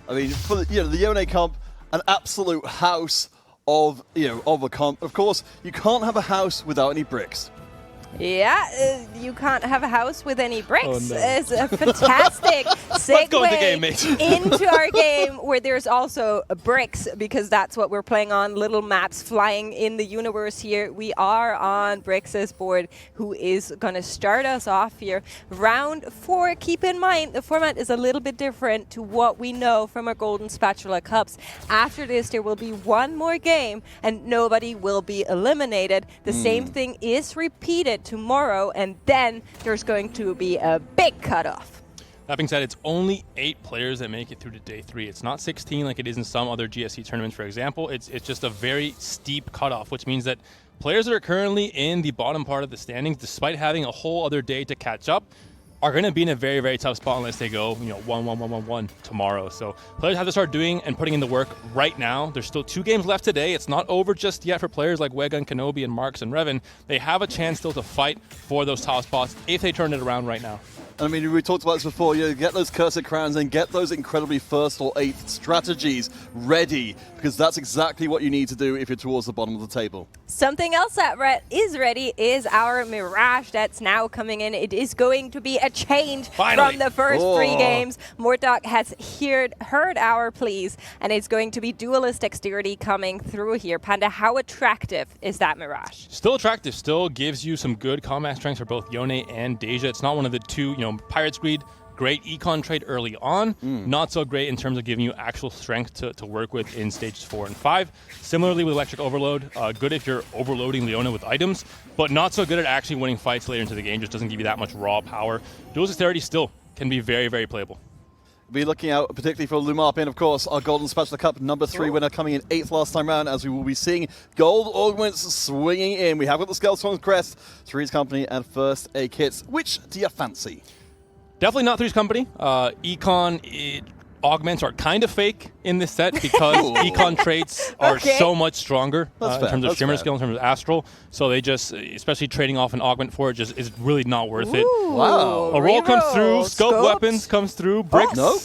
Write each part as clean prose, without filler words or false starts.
I mean, for the Yone comp, an absolute house of a comp. Of course, you can't have a house without any bricks. Yeah, you can't have a house with any bricks. Oh, no. It's a fantastic segue go into game, mate. into our game where there's also bricks, because that's what we're playing on, little maps flying in the universe here. We are on Brix's board, who is going to start us off here. Round 4, keep in mind, the format is a little bit different to what we know from our Golden Spatula Cups. After this, there will be one more game, and nobody will be eliminated. The same thing is repeated tomorrow, and then there's going to be a big cutoff. That being said, it's only 8 players that make it through to day 3. It's not 16 like it is in some other GSC tournaments, for example. It's just a very steep cutoff, which means that players that are currently in the bottom part of the standings, despite having a whole other day to catch up, are going to be in a very, very tough spot unless they go, 1-1-1-1-1 tomorrow. So players have to start doing and putting in the work right now. There's still 2 games left today. It's not over just yet for players like Wega and Kenobi and Marks and Revan. They have a chance still to fight for those top spots if they turn it around right now. I mean, we talked about this before. Get those cursor crowns and get those incredibly first or 8th strategies ready, because that's exactly what you need to do if you're towards the bottom of the table. Something else that is ready is our Mirage that's now coming in. It is going to be a change from the first 3 games. Mortok has heard our pleas, and it's going to be duelist dexterity coming through here. Panda, how attractive is that Mirage? Still attractive. Still gives you some good combat strengths for both Yone and Deja. It's not one of the 2, Pirate's Greed, great econ trait early on, not so great in terms of giving you actual strength to work with in stages 4 and 5. Similarly with Electric Overload, good if you're overloading Leona with items, but not so good at actually winning fights later into the game. Just doesn't give you that much raw power. Dual Dexterity still can be very, very playable. Be looking out particularly for Lumarpin, of course, our Golden Spatula Cup number 3 winner, coming in 8th last time round, as we will be seeing gold augments swinging in. We have got the Skeleton Crest, Three's Company, and first aid kits. Which do you fancy? Definitely not Three's Company. Econ augments are kind of fake in this set because econ traits are so much stronger in terms of Shimmer skill, in terms of Astral. So they just, especially trading off an augment for it, just is really not worth it. Wow. A roll comes through, Scope Weapons comes through, Bricks. No.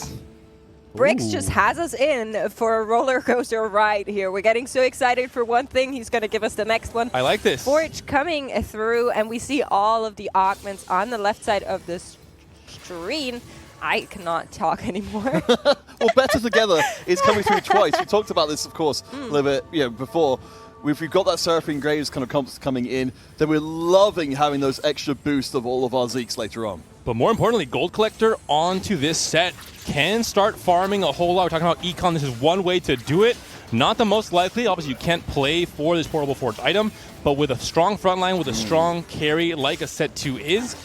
Bricks just has us in for a roller coaster ride here. We're getting so excited for one thing. He's going to give us the next one. I like this. Forge coming through, and we see all of the augments on the left side of the screen. I cannot talk anymore. Well, Better Together is coming through twice. We talked about this, of course, a little bit before. If we've got that Seraphine Graves kind of comps coming in, then we're loving having those extra boosts of all of our Zeeks later on. But more importantly, Gold Collector onto this set can start farming a whole lot. We're talking about econ. This is one way to do it. Not the most likely. Obviously, you can't play for this Portable Forge item, but with a strong front line, with a strong carry like a set 2 is,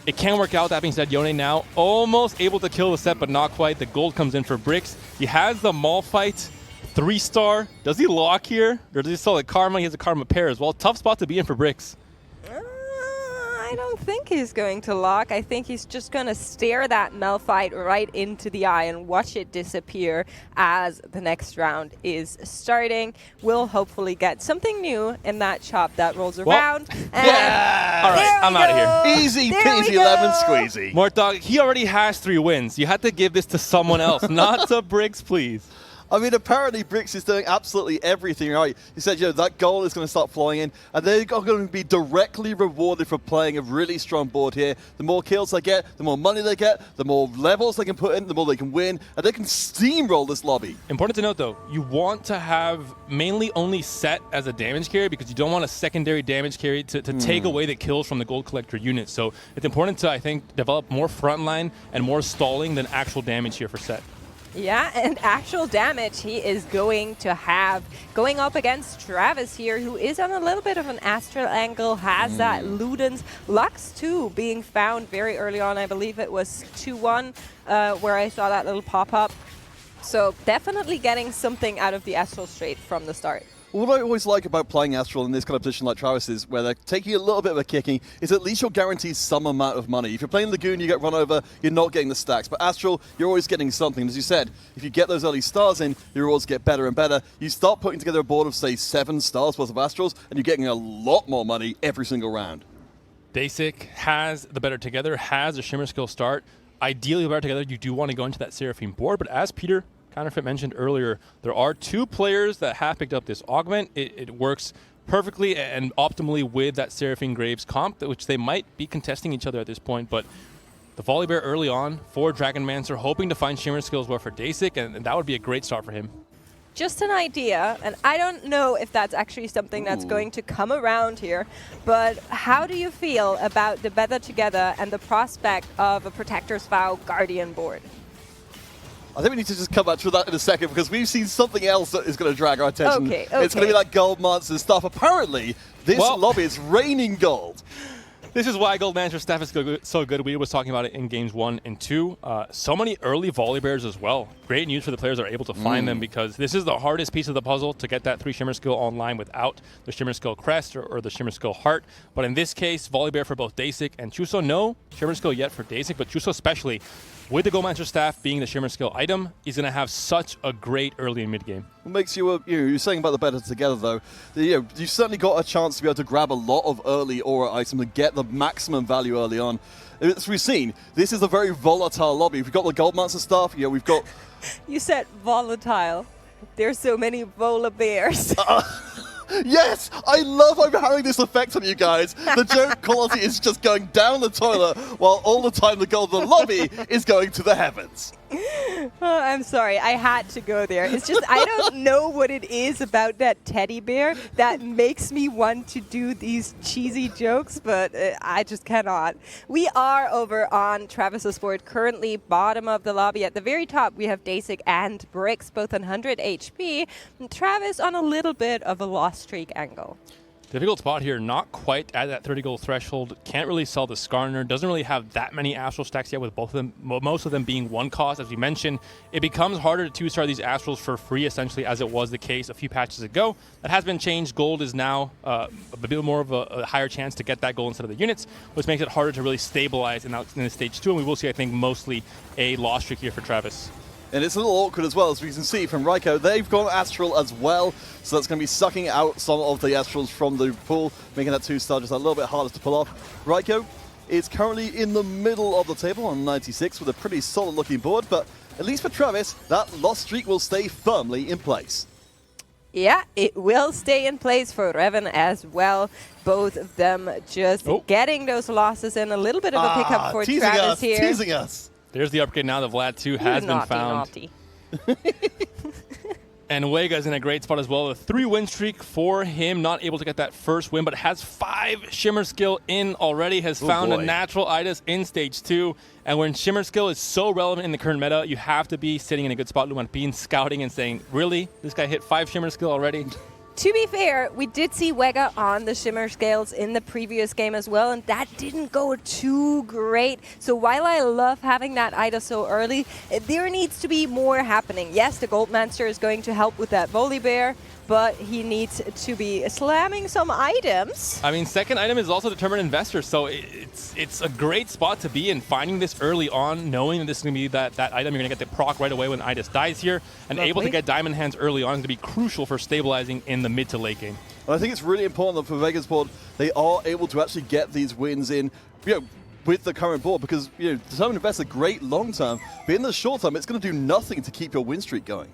it can work out. That being said, Yone now almost able to kill the set, but not quite. The gold comes in for Bricks. He has the Maul fight, 3-star. Does he lock here? Or does he sell a Karma? He has a Karma pair as well. Tough spot to be in for Bricks. I don't think he's going to lock. I think he's just going to stare that Malphite right into the eye and watch it disappear as the next round is starting. We'll hopefully get something new in that chop that rolls around. Yeah! All right, I'm out of here. Easy peasy lemon squeezy. Mortok, he already has 3 wins. You had to give this to someone else, not to Bricks, please. I mean, apparently Bricks is doing absolutely everything right. He said, that gold is going to start flowing in, and they're going to be directly rewarded for playing a really strong board here. The more kills they get, the more money they get, the more levels they can put in, the more they can win, and they can steamroll this lobby. Important to note, though, you want to have mainly only Set as a damage carry because you don't want a secondary damage carry to take away the kills from the Gold Collector unit. So it's important to, I think, develop more frontline and more stalling than actual damage here for Set. Yeah, and actual damage he is going to have. Going up against Travis here, who is on a little bit of an astral angle, has that Ludens. Lux 2 being found very early on. I believe it was 2-1 where I saw that little pop-up. So definitely getting something out of the Astral Strait from the start. What I always like about playing Astral in this kind of position like Travis is, where they're taking a little bit of a kicking, is at least you're guaranteed some amount of money. If you're playing Lagoon, you get run over, you're not getting the stacks. But Astral, you're always getting something. As you said, if you get those early stars in, your rewards get better and better. You start putting together a board of, say, 7 stars worth of Astrals, and you're getting a lot more money every single round. Dasic has the Better Together, has a Shimmer skill start. Ideally, Better Together, you do want to go into that Seraphine board, but as Peter Counterfeit mentioned earlier, there are 2 players that have picked up this augment. It works perfectly and optimally with that Seraphine Graves comp, which they might be contesting each other at this point, but the Volibear early on for Dragonmancer, hoping to find Shimmer skills well for Dasik, and that would be a great start for him. Just an idea, and I don't know if that's actually something that's going to come around here, but how do you feel about the Better Together and the prospect of a Protector's Vow Guardian board? I think we need to just come back to that in a second because we've seen something else that is going to drag our attention. Okay. It's going to be like gold monster stuff. Apparently, this lobby is raining gold. This is why Gold Manager staff is so good. We was talking about it in games 1 and 2. So many early Volibears as well. Great news for the players that are able to find them because this is the hardest piece of the puzzle to get that 3 Shimmer skill online without the Shimmer skill crest or the Shimmer skill heart. But in this case, Volibear for both Dasik and Chuso. No Shimmer skill yet for Dasik, but Chuso especially, with the Gold Manager staff being the Shimmer skill item, is going to have such a great early and mid game. What makes you, you're saying about the Better Together though, you certainly got a chance to be able to grab a lot of early aura items and get the maximum value early on. As we've seen, this is a very volatile lobby. We've got the Gold Monster stuff, we've got... You said volatile. There's so many Volibears. Yes! I love I'm having this effect on you guys. The joke quality is just going down the toilet while all the time the golden lobby is going to the heavens. Oh, I'm sorry, I had to go there. It's just I don't know what it is about that teddy bear that makes me want to do these cheesy jokes, but I just cannot. We are over on Travis's board, currently bottom of the lobby. At the very top, we have Dasik and Bricks, both on 100 HP. And Travis on a little bit of a loss streak angle. Difficult spot here, not quite at that 30 gold threshold. Can't really sell the Skarner. Doesn't really have that many Astral stacks yet with both of them, most of them being 1 cost. As we mentioned, it becomes harder to 2-star these Astrals for free, essentially, as it was the case a few patches ago. That has been changed. Gold is now a bit more of a higher chance to get that gold instead of the units, which makes it harder to really stabilize in the stage 2. And we will see, I think, mostly a loss streak here for Travis. And it's a little awkward as well, as we can see from Raiko. They've gone Astral as well, so that's going to be sucking out some of the Astrals from the pool, making that 2-star just a little bit harder to pull off. Raiko is currently in the middle of the table on 96 with a pretty solid looking board, but at least for Travis, that loss streak will stay firmly in place. Yeah, it will stay in place for Revan as well. Both of them just getting those losses in. A little bit of a pickup for Travis here. Teasing us. There's the upgrade now. The Vlad 2 has been found. Naughty. And Wega's in a great spot as well. A 3-win streak for him. Not able to get that first win, but has 5 Shimmer skill in already. Has found a natural itis in stage 2. And when Shimmer skill is so relevant in the current meta, you have to be sitting in a good spot. Lumanpin scouting and saying, really? This guy hit 5 Shimmer skill already? To be fair, we did see Wega on the Shimmer scales in the previous game as well, and that didn't go too great. So while I love having that Ida so early, there needs to be more happening. Yes, the Goldmancer is going to help with that Volibear, but he needs to be slamming some items. I mean, second item is also Determined Investor, so it's a great spot to be in, finding this early on, knowing that this is going to be that item. You're going to get the proc right away when Idas dies here, and able to get Diamond Hands early on is going to be crucial for stabilizing in the mid to late game. And I think it's really important that for Vega's board, they are able to actually get these wins in, with the current board, because Determined Investor great long term, but in the short term, it's going to do nothing to keep your win streak going.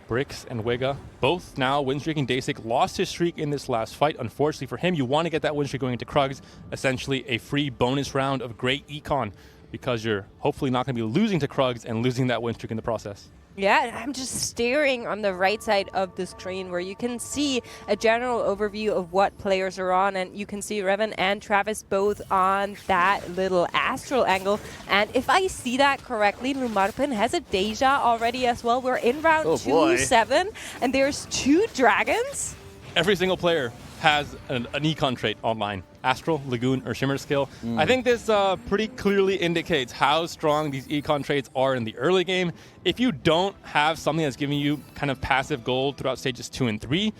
Bricks and Wega, both now win streaking. Dasik lost his streak in this last fight. Unfortunately for him, you want to get that win streak going into Krugs, essentially a free bonus round of great econ, because you're hopefully not going to be losing to Krugs and losing that win streak in the process. Yeah, I'm just staring on the right side of the screen where you can see a general overview of what players are on, and you can see Revan and Travis both on that little astral angle. And if I see that correctly, Lumarpin has a Deja already as well. We're in round 2-7, and there's 2 dragons. Every single player has an econ trait online. Astral, Lagoon, or Shimmer skill. I think this pretty clearly indicates how strong these econ traits are in the early game. If you don't have something that's giving you kind of passive gold throughout stages 2 and 3,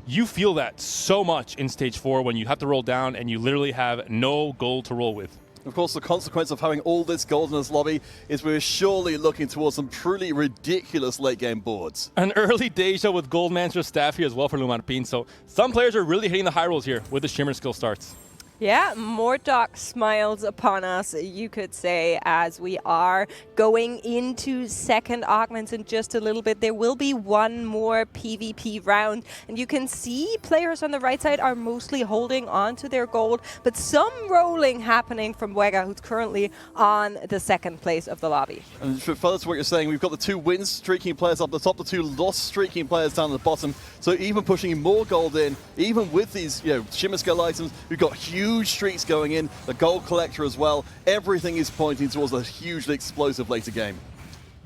you feel that so much in stage 4 when you have to roll down and you literally have no gold to roll with. Of course, the consequence of having all this gold in this lobby is we're surely looking towards some truly ridiculous late-game boards. An early Deja with Gold Mantra staff here as well for Lumarpin, so some players are really hitting the high rolls here with the Shimmer skill starts. Yeah, more dark smiles upon us, you could say, as we are going into second augments in just a little bit. There will be one more PvP round, and you can see players on the right side are mostly holding on to their gold, but some rolling happening from Wega, who's currently on the second place of the lobby. And further to what you're saying, we've got the 2 win streaking players up the top, the 2 loss streaking players down at the bottom. So even pushing more gold in, even with these Shimmer Scale items, we've got huge streaks going in, the gold collector as well. Everything is pointing towards a hugely explosive later game.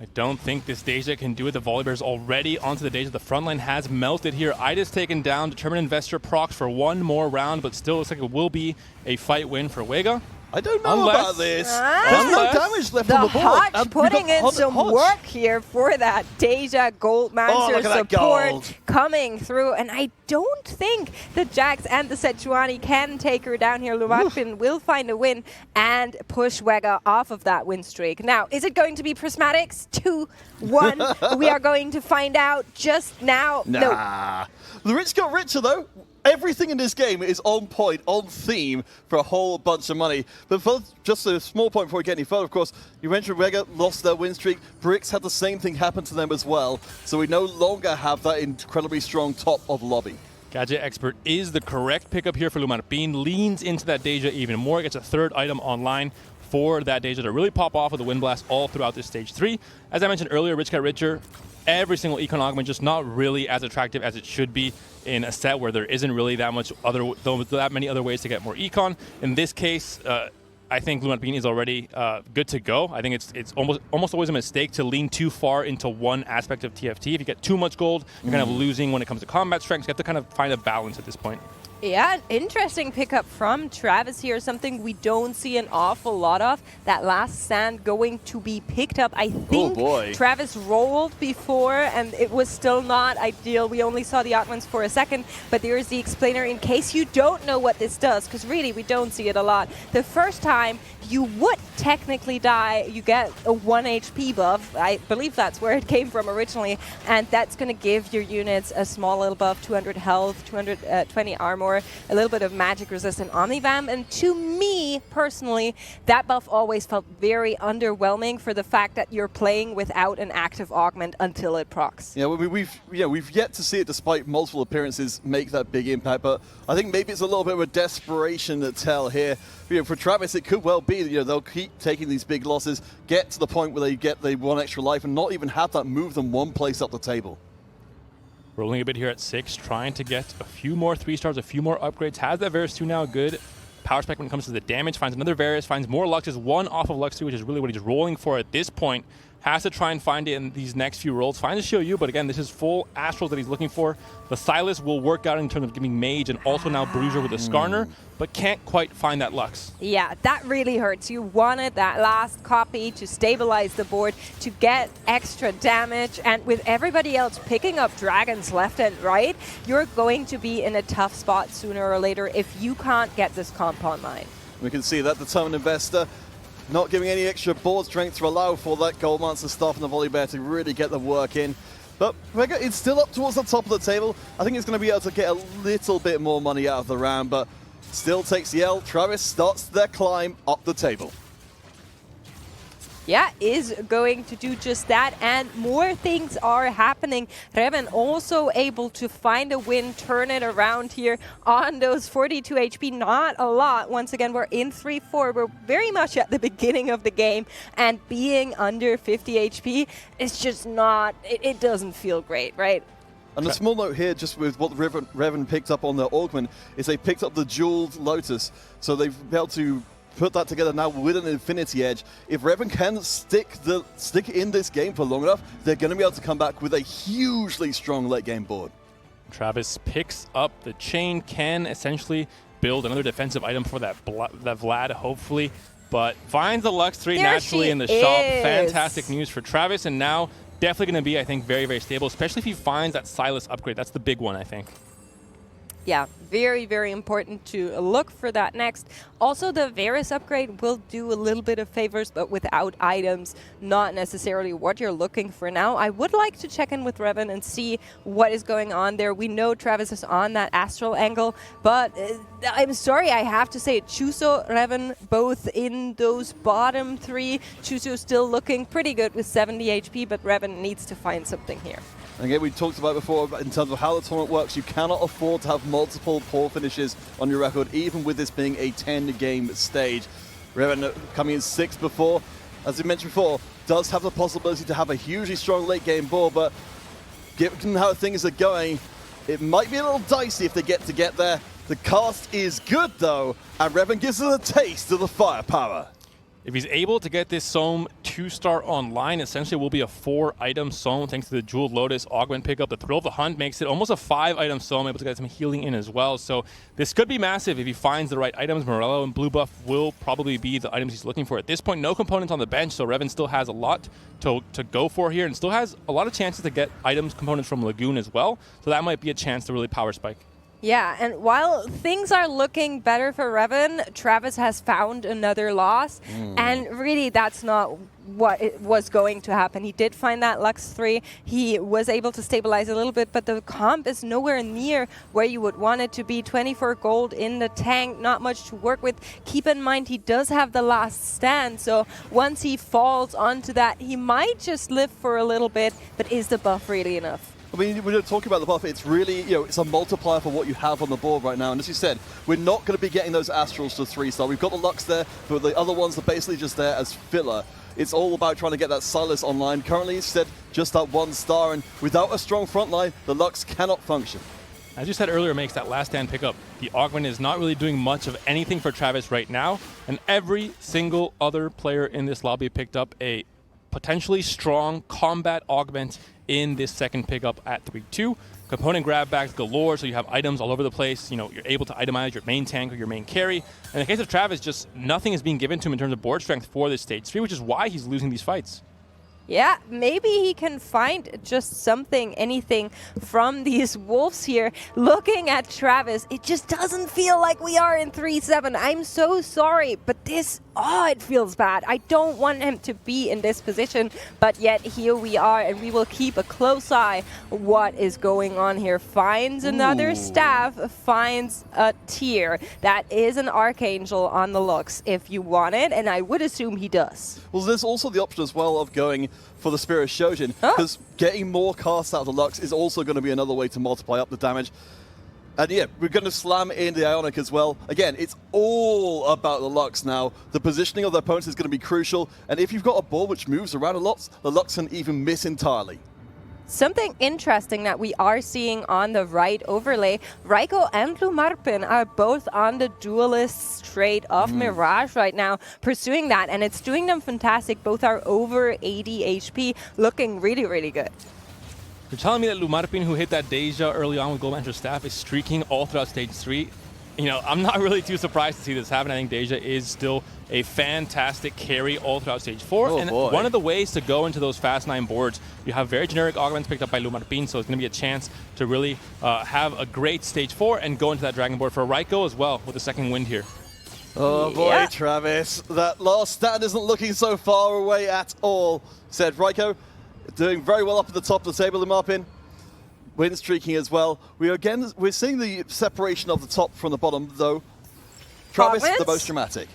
I don't think this Deja can do it. The Volibear's already onto the Deja. The front line has melted here. Ida's taken down. Determined Investor procs for one more round, but still looks like it will be a fight win for Wega. I don't know about this. There's no damage left the on the board. Hodge putting in some work here for that Deja Goldmancer support coming through. And I don't think the Jax and the Sejuani can take her down here. Luvatpin will find a win and push Wega off of that win streak. Now, is it going to be Prismatics 2-1? We are going to find out just now. Nah. No. The rich got richer, though. Everything in this game is on point, on theme for a whole bunch of money. But for just a small point before we get any further, of course, you mentioned Wega lost their win streak. Bricks had the same thing happen to them as well. So we no longer have that incredibly strong top of lobby. Gadget Expert is the correct pickup here for Luvatpin. Leans into that Deja even more. Gets a third item online for that Deja to really pop off with the Wind Blast all throughout this stage 3. As I mentioned earlier, Rich got richer. Every single econ augment just not really as attractive as it should be in a set where there isn't really that many other ways to get more econ. In this case, I think Luvatpin is already good to go. I think it's almost always a mistake to lean too far into one aspect of TFT. If you get too much gold, you're kind of losing when it comes to combat strength. You have to kind of find a balance at this point. Yeah, an interesting pickup from Travis here, something we don't see an awful lot of. That last stand going to be picked up. I think Travis rolled before and it was still not ideal. We only saw the augments for a second, but there is the explainer in case you don't know what this does, because really we don't see it a lot. The first time you would technically die, you get a 1 HP buff. I believe that's where it came from originally, and that's going to give your units a small little buff, 200 health, 220 armor, a little bit of magic resistant Omnivam, and to me personally, that buff always felt very underwhelming for the fact that you're playing without an active augment until it procs. Yeah, we've yet to see it, despite multiple appearances, make that big impact. But I think maybe it's a little bit of a desperation to tell here. For Travis, it could well be that they'll keep taking these big losses, get to the point where they get the 1 extra life, and not even have that move them one place up the table. Rolling a bit here at 6, trying to get a few more 3 stars, a few more upgrades. Has that Varus 2 now, good power spec when it comes to the damage. Finds another Varus, finds more Luxes, 1 off of Lux 2, which is really what he's rolling for at this point. Has to try and find it in these next few rolls. Finds a Shield, but again, this is full Astral that he's looking for. The Silas will work out in terms of giving Mage and also now Bruiser with a Skarner, but can't quite find that Lux. Yeah, that really hurts. You wanted that last copy to stabilize the board, to get extra damage, and with everybody else picking up dragons left and right, you're going to be in a tough spot sooner or later if you can't get this comp online. We can see that Determined Investor not giving any extra board strength to allow for that Goldmancer stuff and the Volibear to really get the work in. But Wega, it's still up towards the top of the table. I think it's going to be able to get a little bit more money out of the round, but still takes the L. Travis starts their climb up the table. Yeah, is going to do just that, and more things are happening. Reven also able to find a win, turn it around here on those 42 HP, not a lot. Once again, we're in 3-4. We're very much at the beginning of the game, and being under 50 HP is just not, it doesn't feel great, right? And a small note here, just with what Reven picked up on their Augment, is they picked up the Jeweled Lotus, so they've been able to put that together now with an Infinity Edge. If Reven can stick in this game for long enough, they're going to be able to come back with a hugely strong late game board. Travis picks up the chain, can essentially build another defensive item for that Vlad, hopefully, but finds the Lux 3 naturally in the shop. Fantastic news for Travis, and now definitely going to be, I think, very, very stable, especially if he finds that Silas upgrade. That's the big one, I think. Yeah, very, very important to look for that next. Also, the Varus upgrade will do a little bit of favors, but without items, not necessarily what you're looking for now. I would like to check in with Revan and see what is going on there. We know Travis is on that Astral angle, but I'm sorry, I have to say, Chuso, Revan, both in those bottom three. Chuso still looking pretty good with 70 HP, but Revan needs to find something here. Again, we talked about before in terms of how the tournament works. You cannot afford to have multiple poor finishes on your record, even with this being a 10-game stage. Revan coming in 6th before, as we mentioned before, does have the possibility to have a hugely strong late-game board, but given how things are going, it might be a little dicey if they get there. The cast is good, though, and Revan gives us a taste of the firepower. If he's able to get this Sohm 2-star online, essentially it will be a 4-item Sohm thanks to the Jeweled Lotus augment pickup. The Thrill of the Hunt makes it almost a 5-item Sohm, able to get some healing in as well. So this could be massive if he finds the right items. Morello and Blue Buff will probably be the items he's looking for. At this point, no components on the bench, so Revan still has a lot to go for here and still has a lot of chances to get items components from Lagoon as well. So that might be a chance to really power spike. Yeah, and while things are looking better for Revan, Travis has found another loss, and really that's not what it was going to happen. He did find that Lux 3, he was able to stabilize a little bit, but the comp is nowhere near where you would want it to be. 24 gold in the tank, not much to work with. Keep in mind he does have the last stand, so once he falls onto that, he might just live for a little bit, but is the buff really enough? I mean, we're talking about the buff. It's really, it's a multiplier for what you have on the board right now. And as you said, we're not going to be getting those Astrals to 3-star. We've got the Lux there, but the other ones are basically just there as filler. It's all about trying to get that Silas online. Currently, instead, just that 1-star. And without a strong front line, the Lux cannot function. As you said earlier, makes that last stand pickup. The augment is not really doing much of anything for Travis right now. And every single other player in this lobby picked up a potentially strong combat augment in this second pickup at 3-2. Component grab backs galore, so you have items all over the place. You're able to itemize your main tank or your main carry. In the case of Travis, just nothing is being given to him in terms of board strength for this stage 3, which is why he's losing these fights. Yeah, maybe he can find just something, anything from these wolves here. Looking at Travis, it just doesn't feel like we are in 3-7. I'm so sorry, but this, it feels bad. I don't want him to be in this position, but yet here we are, and we will keep a close eye what is going on here. Finds another staff, finds a tier. That is an Archangel on the Lux if you want it, and I would assume he does. Well, there's also the option as well of going for the Spirit Shojin, because getting more casts out of the Lux is also going to be another way to multiply up the damage. And yeah, we're going to slam in the Ionic as well. Again, it's all about the Lux now. The positioning of the opponents is going to be crucial, and if you've got a board which moves around a lot, the Lux can even miss entirely. Something interesting that we are seeing on the right overlay, Raiko and Lumarpin are both on the duelist trade of Mirage right now, pursuing that, and it's doing them fantastic. Both are over 80 HP, looking really, really good. You're telling me that Lumarpin, who hit that Deja early on with Gold Manager Staff, is streaking all throughout Stage 3? I'm not really too surprised to see this happen. I think Deja is still a fantastic carry all throughout Stage 4. One of the ways to go into those Fast 9 boards, you have very generic augments picked up by Lumarpin, so it's going to be a chance to really have a great Stage 4 and go into that Dragon board for Raiko as well with the second wind here. Oh boy, Travis. That last stand isn't looking so far away at all, said Raiko. Doing very well up at the top of the table, Lumarpin. Win streaking as well. We're seeing the separation of the top from the bottom, though. Travis, the most dramatic.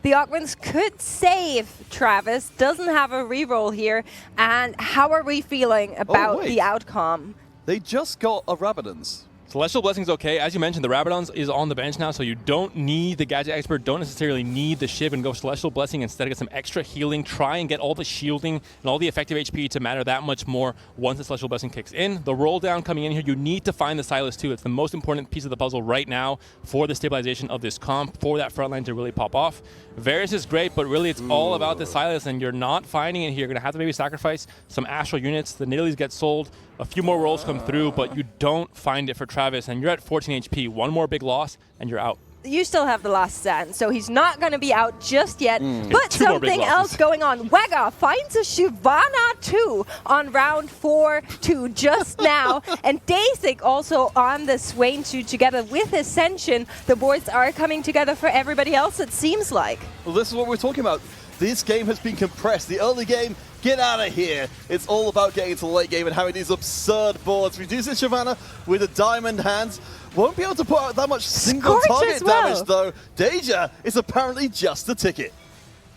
The augments could save Travis. Doesn't have a reroll here. And how are we feeling about the outcome? They just got a Rabadon's. Celestial Blessing's okay. As you mentioned, the Rabadon's is on the bench now, so you don't need the Gadget Expert, don't necessarily need the Shiv, and go Celestial Blessing instead. Get some extra healing. Try and get all the shielding and all the effective HP to matter that much more once the Celestial Blessing kicks in. The roll down coming in here, you need to find the Silas too. It's the most important piece of the puzzle right now for the stabilization of this comp, for that front line to really pop off. Varus is great, but really it's all about the Silas, and you're not finding it here. You're going to have to maybe sacrifice some Astral units. The Nidalees get sold. A few more rolls come through, but you don't find it for Travis, and you're at 14 HP. One more big loss, and you're out. you still have the last stand, so he's not going to be out just yet. But Two more big something losses. else going on. Wega finds a Shyvana 2 on round 4-2 just now. And Dasik also on the Swain 2 together with Ascension. The boards are coming together for everybody else, it seems like. Well, this is what we're talking about. This game has been compressed. The early game, get out of here. It's all about getting to the late game and having these absurd boards. We do see Shyvana with a diamond hands. Won't be able to put out that much single Scorch target as well. damage, though. Deja is apparently just the ticket.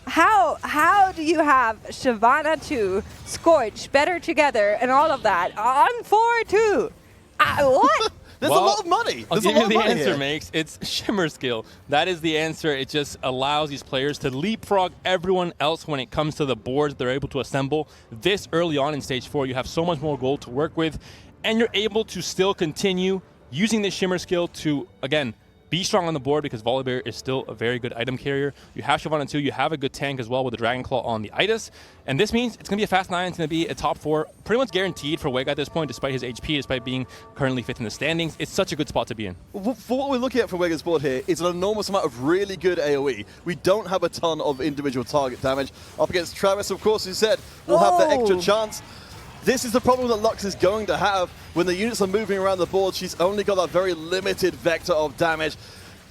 How do you have Shyvana 2, Scorch, better together, and all of that on 4-2? What? There's a lot of money. I'll There's a give lot you of the money answer, here. Makes. It's Shimmer skill. That is the answer. It just allows these players to leapfrog everyone else when it comes to the boards they're able to assemble. This early on in Stage 4, you have so much more gold to work with, and you're able to still continue using this Shimmer skill to, again, be strong on the board because Volibear is still a very good item carrier. You have Shyvana 2, you have a good tank as well with the Dragon Claw on the Idas. And this means it's going to be a fast 9, it's going to be a top 4, pretty much guaranteed for Wega at this point, despite his HP, despite being currently 5th in the standings. It's such a good spot to be in. For what we're looking at from Wega's board here is an enormous amount of really good AoE. We don't have a ton of individual target damage. Up against Travis, of course, who said we'll have the extra chance. This is the problem that Lux is going to have. When the units are moving around the board, she's only got that very limited vector of damage.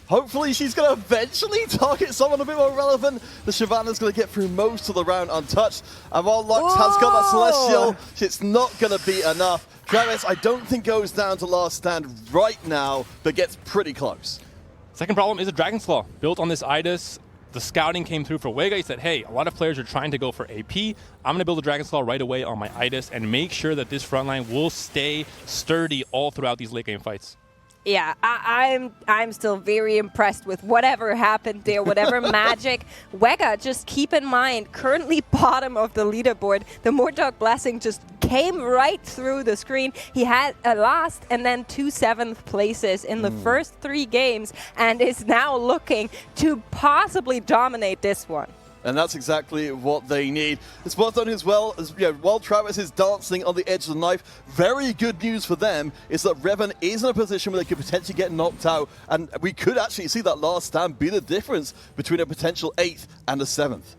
Hopefully she's going to eventually target someone a bit more relevant. The Shyvana's going to get through most of the round untouched. And while Lux has got that Celestial, it's not going to be enough. Travis, I don't think goes down to last stand right now, but gets pretty close. Second problem is a Dragon's Claw. Built on this Idas, the scouting came through for Wega. He said, hey, a lot of players are trying to go for AP. I'm going to build a Dragon's Claw right away on my Idas and make sure that this front line will stay sturdy all throughout these late game fights. Yeah, I'm still very impressed with whatever happened there, whatever magic. Wega, just keep in mind, currently bottom of the leaderboard. The Mordog Blessing just came right through the screen. He had a last and then 2 7th places in the first 3 games and is now looking to possibly dominate this one. And that's exactly what they need. It's worth noting as well, as while Travis is dancing on the edge of the knife, very good news for them is that Revan is in a position where they could potentially get knocked out, and we could actually see that last stand be the difference between a potential 8th and a 7th.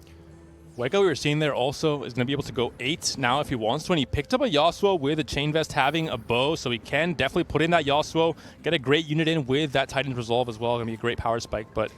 Wega, we were seeing there also, is going to be able to go 8 now if he wants to, and he picked up a Yasuo with a Chain Vest having a bow, so he can definitely put in that Yasuo, get a great unit in with that Titan's Resolve as well. Going to be a great power spike, but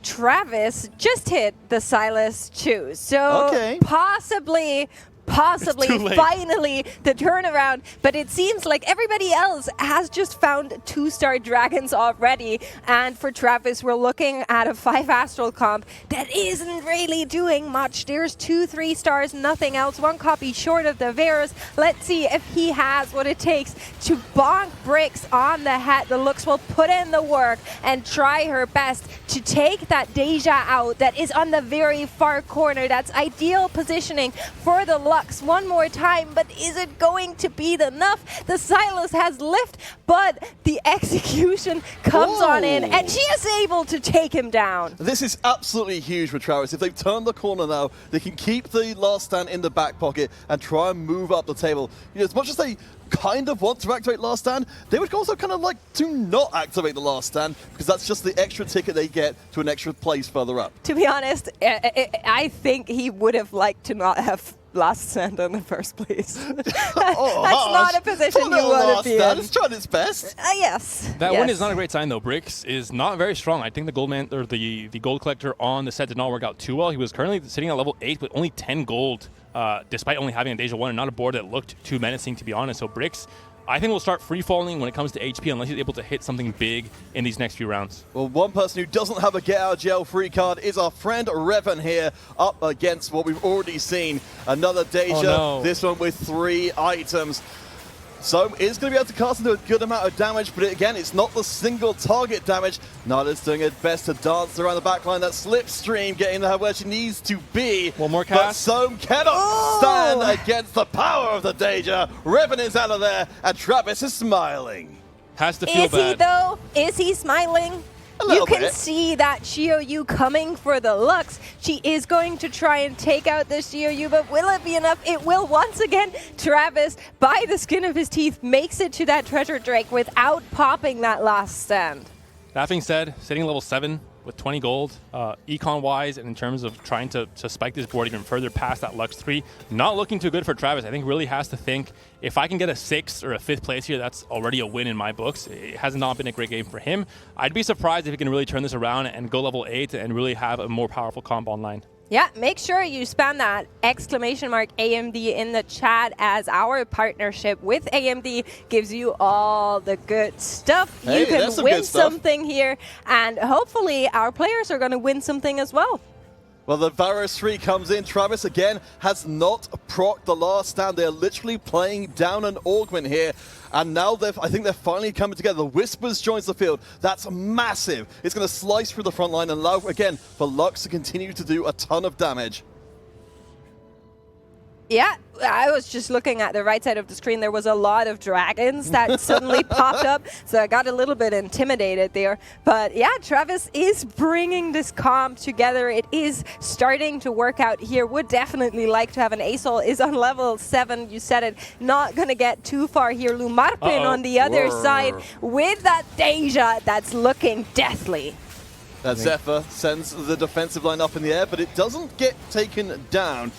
Travis just hit the Silas 2, so possibly finally the turnaround, but it seems like everybody else has just found 2-star dragons already, and for Travis we're looking at a 5 astral comp that isn't really doing much. There's 2 3-stars, nothing else, 1 copy short of the Varus. Let's see if he has what it takes to bonk bricks on the head. The Lux will put in the work and try her best to take that Deja out that is on the very far corner. That's ideal positioning for the Lux one more time, but is it going to be enough? The Silas has lift, but the execution comes on in, and she is able to take him down. This is absolutely huge for Travis. If they've turned the corner now, they can keep the last stand in the back pocket and try and move up the table. As much as they kind of want to activate last stand, they would also kind of like to not activate the last stand because that's just the extra ticket they get to an extra place further up. To be honest, I think he would have liked to not have last stand in the first place. That's not a position you want to be in. It's trying its best. Yes. That win is not a great sign though. Bricks is not very strong. I think the gold man or the gold collector on the set did not work out too well. He was currently sitting at level 8 with only 10 gold, despite only having a Deja 1 and not a board that looked too menacing, to be honest. So Bricks, I think, will start free falling when it comes to HP unless he's able to hit something big in these next few rounds. Well, one person who doesn't have a get out of jail free card is our friend Revan here, up against what we've already seen. Another Deja, this one with 3 items. So it's going to be able to cast into a good amount of damage, but again, it's not the single target damage. Nada's doing its best to dance around the backline. That slipstream getting her where she needs to be. One more cast. But Soam cannot stand against the power of the Deja. Revan is out of there, and Travis is smiling. Has to feel bad. Is he though? Is he smiling? You can see that Xiaoyu coming for the Lux. She is going to try and take out the Xiaoyu, but will it be enough? It will once again. Travis, by the skin of his teeth, makes it to that treasure drake without popping that last stand. That being said, sitting level 7 with 20 gold, econ-wise, and in terms of trying to spike this board even further past that Lux 3, not looking too good for Travis. I think really has to think, if I can get a 6th or a 5th place here, that's already a win in my books. It has not been a great game for him. I'd be surprised if he can really turn this around and go level 8 and really have a more powerful comp online. Yeah, make sure you spam that exclamation mark AMD in the chat, as our partnership with AMD gives you all the good stuff. Hey, you can that's some win good stuff. something here, and hopefully our players are going to win something as well. Well, the Varus 3 comes in. Travis, again, has not procced the last stand. They're literally playing down an augment here. And now I think they're finally coming together. The Whispers joins the field. That's massive. It's going to slice through the front line and allow, again, for Lux to continue to do a ton of damage. Yeah, I was just looking at the right side of the screen. There was a lot of dragons that suddenly popped up, so I got a little bit intimidated there. But yeah, Travis is bringing this comp together. It is starting to work out here. Would definitely like to have an Asol. Is on level 7. You said it. Not going to get too far here. Lumarpin on the other side with that Deja that's looking deathly. That Zephyr sends the defensive line up in the air, but it doesn't get taken down.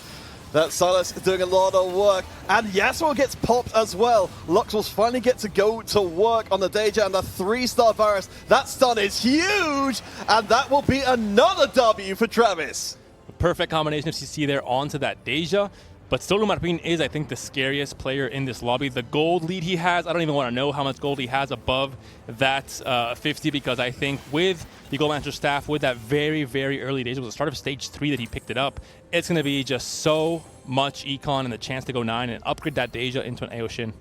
That Silas is doing a lot of work, and Yasuo gets popped as well. Lux will finally get to go to work on the Deja and the 3-star Varus. That stun is huge, and that will be another W for Travis. Perfect combination of CC there onto that Deja. But still, Lumarpin is, I think, the scariest player in this lobby. The gold lead he has, I don't even want to know how much gold he has above that 50, because I think with the Goldmaster staff, with that very, very early days, it was the start of stage 3 that he picked it up, it's going to be just so much econ and the chance to go 9 and upgrade that Deja into an Aoshin.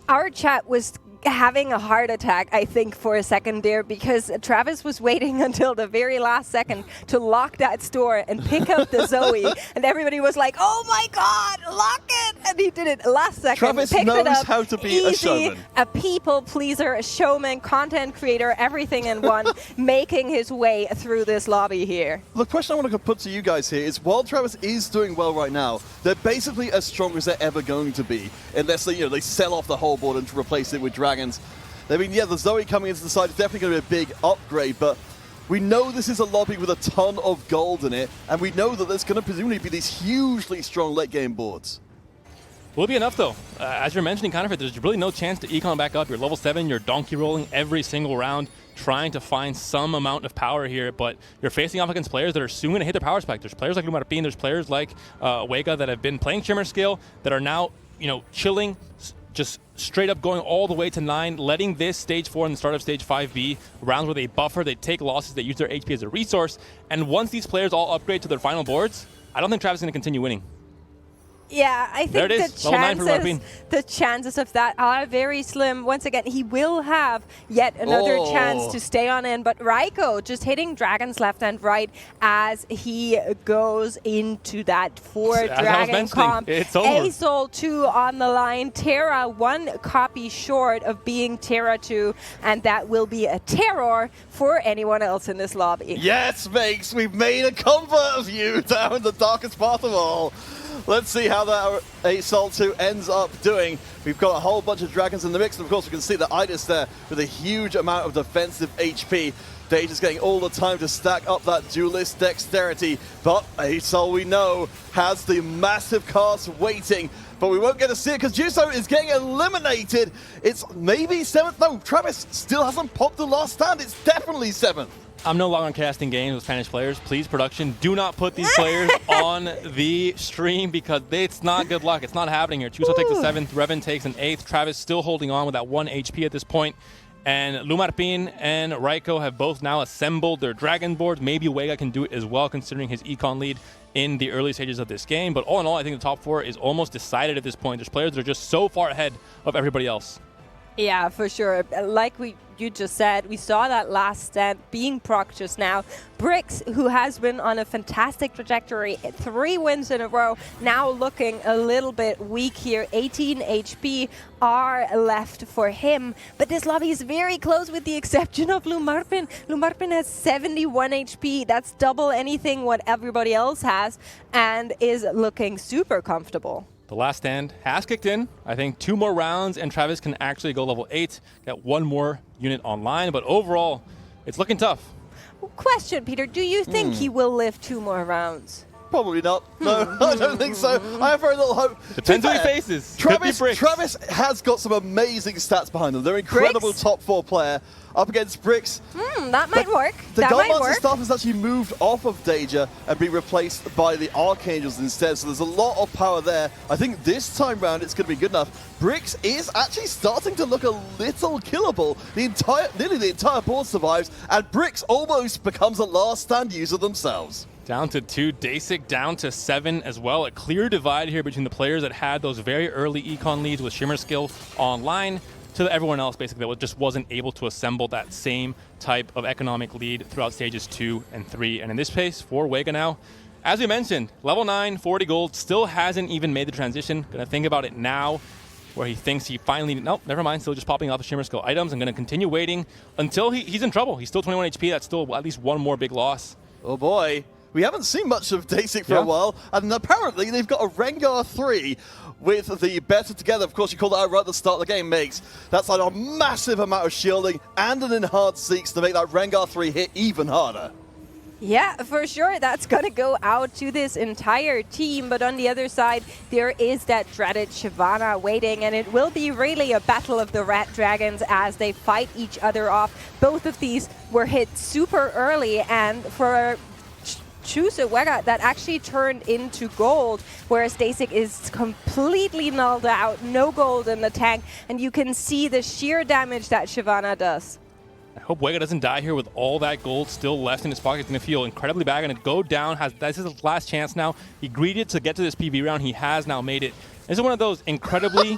Our chat was having a heart attack, I think, for a second there, because Travis was waiting until the very last second to lock that store and pick up the Zoe, and everybody was like, "Oh my God, lock it!" And he did it last second. Travis picked knows it up, how to be easy, a showman, a people pleaser, a showman, content creator, everything in one, making his way through this lobby here. The question I want to put to you guys here is, while Travis is doing well right now, they're basically as strong as they're ever going to be, unless they sell off the whole board and replace it with dragons. I mean, yeah, the Zoe coming into the side is definitely going to be a big upgrade, but we know this is a lobby with a ton of gold in it, and we know that there's going to presumably be these hugely strong late game boards. Will be enough, though. As you're mentioning, Counterfeit, there's really no chance to econ back up. You're level 7, you're donkey rolling every single round, trying to find some amount of power here, but you're facing off against players that are soon going to hit their power spike. There's players like Lumarpin, there's players like Wega that have been playing Shimmer Scale that are now, chilling, just straight up going all the way to 9, letting this stage 4 and the start of stage 5 be rounds where they buffer, they take losses, they use their HP as a resource, and once these players all upgrade to their final boards, I don't think Travis is going to continue winning. Yeah, I think the chances of that are very slim. Once again, he will have yet another chance to stay on in, but Raiko just hitting dragons left and right as he goes into that 4 dragon comp. It's over. Asol 2 on the line. Terra 1 copy short of being Terra 2, and that will be a terror for anyone else in this lobby. Yes, Makes, we've made a convert of you down in the darkest path of all. Let's see how that Asol 2 ends up doing. We've got a whole bunch of dragons in the mix, and of course we can see the Idis there with a huge amount of defensive HP. Deja's getting all the time to stack up that duelist dexterity, but Asol, we know, has the massive cast waiting, but we won't get to see it because Juso is getting eliminated. It's maybe 7th. No, Travis still hasn't popped the last stand. It's definitely 7th. I'm no longer casting games with Spanish players. Please, production, do not put these players on the stream because it's not good luck. It's not happening here. Chuso takes the 7th, Revan takes an 8th. Travis still holding on with that 1 HP at this point. And Lumarpin and Raiko have both now assembled their dragon boards. Maybe Wega can do it as well, considering his econ lead in the early stages of this game. But all in all, I think the top 4 is almost decided at this point. There's players that are just so far ahead of everybody else. Yeah, for sure. Like you just said, we saw that last stand being proc just now. Brix, who has been on a fantastic trajectory, 3 wins in a row, now looking a little bit weak here. 18 HP are left for him, but this lobby is very close with the exception of Lumarpin. Lumarpin has 71 HP. That's double anything what everybody else has, and is looking super comfortable. The last stand has kicked in. I think 2 more rounds and Travis can actually go level 8, get 1 more unit online. But overall, it's looking tough. Question, Peter, do you think he will live 2 more rounds? Probably not. No, I don't think so. I have very little hope. Depends who he faces. Travis has got some amazing stats behind them. They're incredible Bricks? top 4 player up against Bricks. That might work. The That might Guardmaster work. staff has actually moved off of Danger and been replaced by the Archangels instead, so there's a lot of power there. I think this time round it's going to be good enough. Bricks is actually starting to look a little killable. Nearly the entire board survives, and Bricks almost becomes a last stand user themselves. Down to 2, Dasic down to 7 as well. A clear divide here between the players that had those very early econ leads with Shimmer skill online to everyone else basically that just wasn't able to assemble that same type of economic lead throughout stages 2 and 3. And in this case, for Wega now, as we mentioned, level 9, 40 gold, still hasn't even made the transition. Gonna think about it now, where he thinks he finally, nope, never mind, still just popping off the Shimmer skill items. I'm gonna continue waiting until he's in trouble. He's still 21 HP, that's still at least 1 more big loss. Oh boy. We haven't seen much of Dasic for a while, and apparently they've got a Rengar 3 with the better together. Of course, you call that out right at the start of the game, makes that's like a massive amount of shielding and an enhanced Seeks to make that Rengar 3 hit even harder. Yeah, for sure. That's going to go out to this entire team. But on the other side, there is that dreaded Shyvana waiting. And it will be really a battle of the Rat Dragons as they fight each other off. Both of these were hit super early. And for Choose a Wega, that actually turned into gold, whereas Dasic is completely nulled out, no gold in the tank. And you can see the sheer damage that Shyvana does. I hope Wega doesn't die here with all that gold still left in his pocket. He's going to feel incredibly bad. Going to go down. This is his last chance now. He greeted to get to this PV round. He has now made it. This is one of those incredibly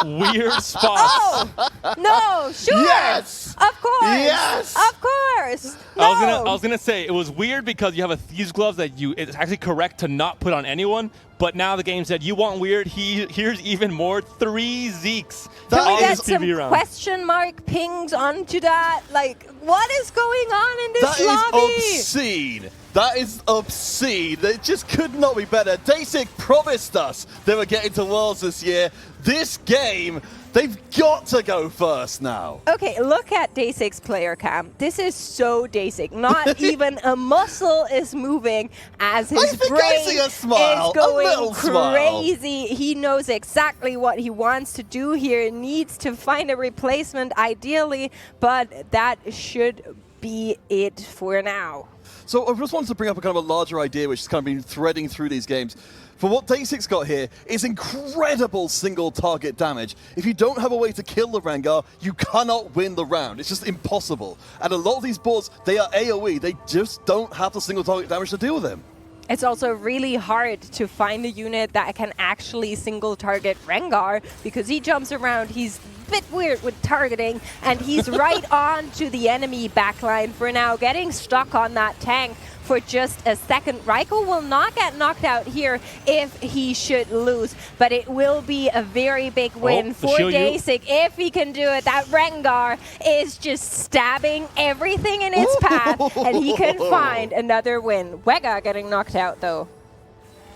weird spots. Oh! No! Sure! Yes! Of course! Yes! Of course! No! I was gonna say, it was weird because you have a Thieves Gloves that it's actually correct to not put on anyone, but now the game said, you want weird? Here's even more. 3 Zeeks. Can we on get this some PV round. question mark pings onto that? Like, what is going on in this lobby? That is obscene. That is obscene. It just could not be better. Dasic promised us they were getting to Worlds this year. This game, they've got to go first now. Okay, look at Dasic's player cam. This is so Dasic. Not even a muscle is moving as his brain see a smile, is going a little smile. crazy. He knows exactly what he wants to do here. Needs to find a replacement ideally, but that should be it for now. So I just wanted to bring up a kind of a larger idea which has kind of been threading through these games. For what Dasic's got here is incredible single target damage. If you don't have a way to kill the Rengar, you cannot win the round. It's just impossible. And a lot of these boards, they are AoE. They just don't have the single target damage to deal with them. It's also really hard to find a unit that can actually single target Rengar because he jumps around, he's a bit weird with targeting, and he's right on to the enemy backline for now, getting stuck on that tank for just a second. Raiko will not get knocked out here if he should lose, but it will be a very big win for Dasic if he can do it. That Rengar is just stabbing everything in its path, and he can find another win. Wega getting knocked out, though.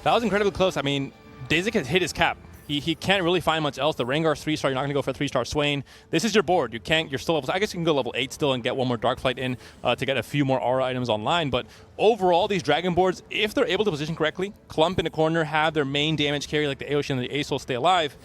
That was incredibly close. I mean, Dasic has hit his cap. He can't really find much else. The Rengar's 3-star. You're not going to go for a 3-star Swain. This is your board. You're still level. I guess you can go level 8 still and get one more Darkflight in to get a few more aura items online. But overall, these Dragon boards, if they're able to position correctly, clump in a corner, have their main damage carry like the Aoshin and the Aesol stay alive,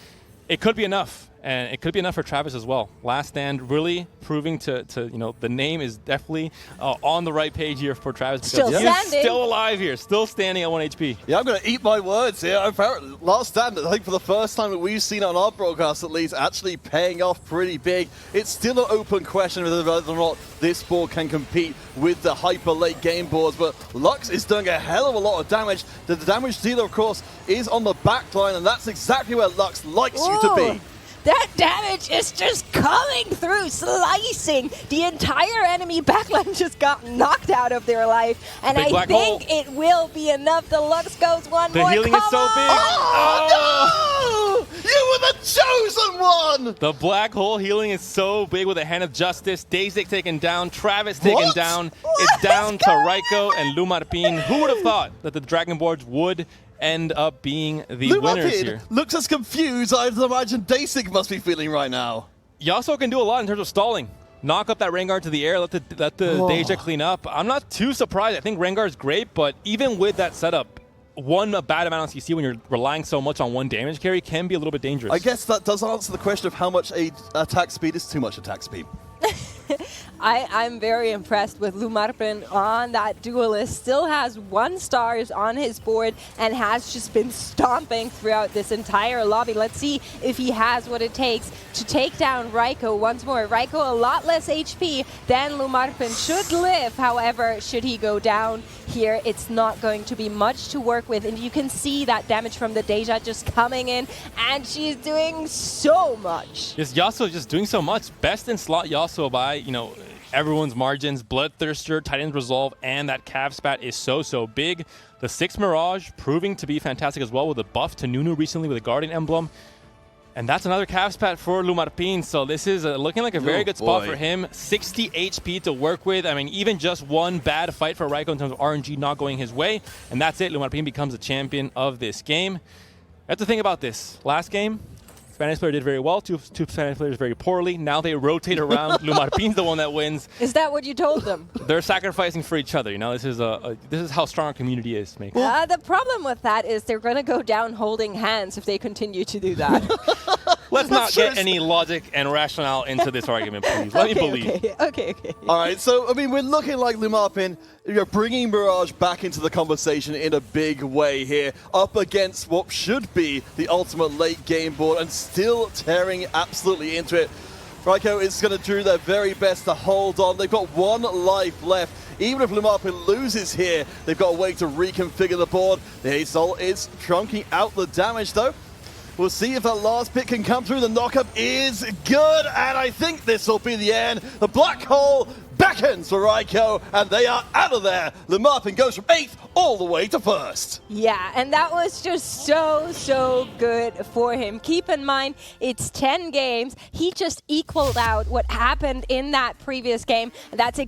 it could be enough. And it could be enough for Travis as well. Last stand really proving to the name is definitely on the right page here for Travis. Still standing. Still alive here. Still standing at 1 HP. Yeah, I'm going to eat my words here. Apparently, last stand, I think for the first time that we've seen on our broadcast at least, actually paying off pretty big. It's still an open question whether or not this board can compete with the hyper late game boards, but Lux is doing a hell of a lot of damage. The damage dealer, of course, is on the back line, and that's exactly where Lux likes you to be. That damage is just coming through, slicing. The entire enemy backline just got knocked out of their life. And I think it will be enough. The Lux goes one more. The healing is so big. Oh, no! You were the chosen one! The black hole healing is so big with a Hand of Justice. Dasic taken down. Travis taken down. It's down to Raiko and Lumarpin. Who would have thought that the Dragon boards would end up being the winners here? Looks as confused I'd imagine Dasic must be feeling right now. Yasuo can do a lot in terms of stalling. knock up that Rengar to the air, let the Deja clean up. I'm not too surprised. I think Rengar's great, but even with that setup, one bad amount on CC when you're relying so much on one damage carry can be a little bit dangerous. I guess that does answer the question of how much attack speed is too much attack speed. I'm very impressed with Lumarpin on that duelist. Still has 1 star on his board and has just been stomping throughout this entire lobby. Let's see if he has what it takes to take down Raiko once more. Raiko a lot less HP than Lumarpin should live. However, should he go down here, it's not going to be much to work with. And you can see that damage from the Deja just coming in, and she's doing so much. Yes, Yasuo is just doing so much. Best in slot Yasuo by, you know, everyone's margins. Bloodthirster, Titan's Resolve, and that Cav Spat is so big. The 6 Mirage proving to be fantastic as well with a buff to Nunu recently with a Guardian Emblem. And that's another Cav Spat for Lumarpin, so this is looking like a very good spot for him. 60 HP to work with. I mean, even just one bad fight for Raiko in terms of RNG not going his way, and that's it. Lumarpin becomes the champion of this game. That's the thing about this. Last game, Spanish player did very well, two Spanish players very poorly. Now they rotate around. Lumarpin's the one that wins. Is that what you told them? They're sacrificing for each other. You know, this is how strong our community is. The problem with that is they're going to go down holding hands if they continue to do that. Let's not get any logic and rationale into this argument, please. Let me believe. Okay. All right, so, I mean, we're looking like Lumarpin, you're bringing Mirage back into the conversation in a big way here, up against what should be the ultimate late game board and still tearing absolutely into it. Raiko is going to do their very best to hold on. They've got 1 life left. Even if Lumarpin loses here, they've got a way to reconfigure the board. The Asol is trunking out the damage, though. We'll see if that last pick can come through. The knockup is good, and I think this will be the end. The black hole beckons for Raiko, and they are out of there. Lumarpin goes from 8th all the way to 1st. Yeah, and that was just so good for him. Keep in mind, it's 10 games. He just equaled out what happened in that previous game. That's